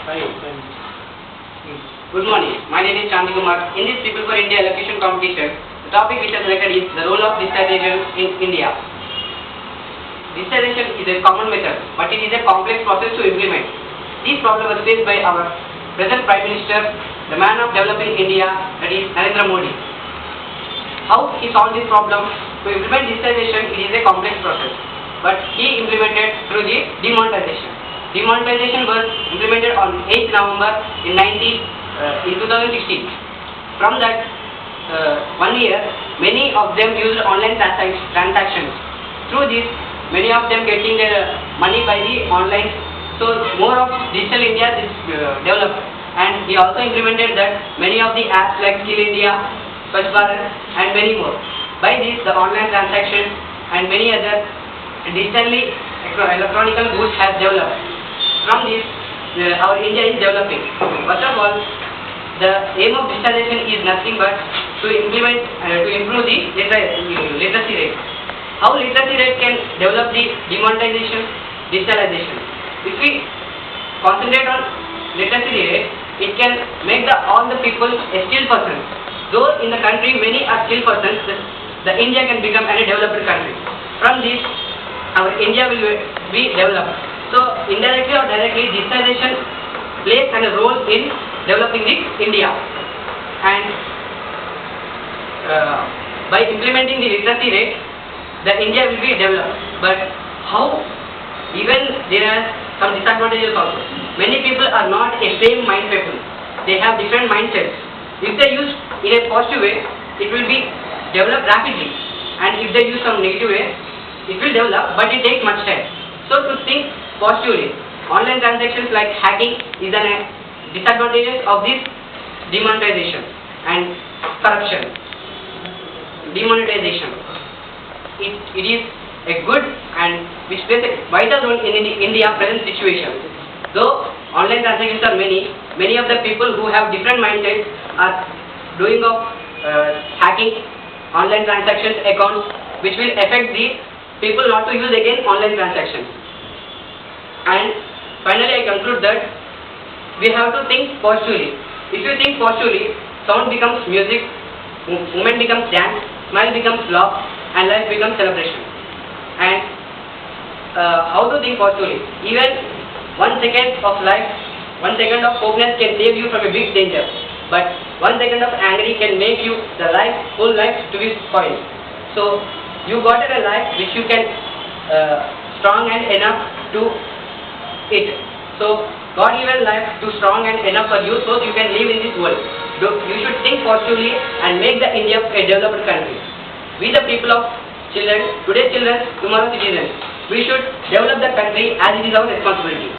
Good morning. My name is Chanti Kumar. In this People for India elocution competition, the topic which is selected is the role of digitization in India. Digitization is a common method, but it is a complex process to implement. This problem was faced by our present Prime Minister, the man of developing India, that is Narendra Modi. How he solved this problem? To implement digitization, it is a complex process, but he implemented through the demonetization. Demonetization was implemented on 8th November in 2016. From that 1 year, many of them used online transactions. Through this, many of them getting their money by the online. So more of digital India is developed, and he also implemented that many of the apps like Skill India, Swachh Bharat, and many more. By this, the online transactions and many other digitally electronical goods have developed. From this, our India is developing. First of all, the aim of digitalization is nothing but to improve the literacy rate. How literacy rate can develop the demonetization, digitalization? If we concentrate on literacy rate, it can make all the people a skilled person. Though in the country many are skilled persons, the India can become a developed country. From this, our India will be developed. So indirectly or directly, digitalization plays a role in developing the India. And by implementing the literacy rate, the India will be developed. But how? Even there are some disadvantages also. Many people are not a same mind people. They have different mindsets. If they use in a positive way, it will be developed rapidly. And if they use some negative way, it will develop, but it takes much time. So to think positively, online transactions like hacking is a disadvantage of this demonetization and corruption. Demonetization. It is a good and which plays a vital role in India's present situation. Though online transactions are many of the people who have different mindsets are doing of hacking online transactions accounts, which will affect the people not to use again online transactions. And finally, I conclude that we have to think positively. If you think positively, sound becomes music, movement becomes dance, smile becomes laugh, and life becomes celebration. And how to think positively? Even 1 second of life, 1 second of hopelessness can save you from a big danger. But 1 second of anger can make you whole life to be spoiled. So you got a life which you can strong and enough to it. So God given life to strong and enough for you, so you can live in this world. You should think positively and make the India a developed country. We the people of children, today's children, tomorrow's citizens. We should develop the country as it is our responsibility.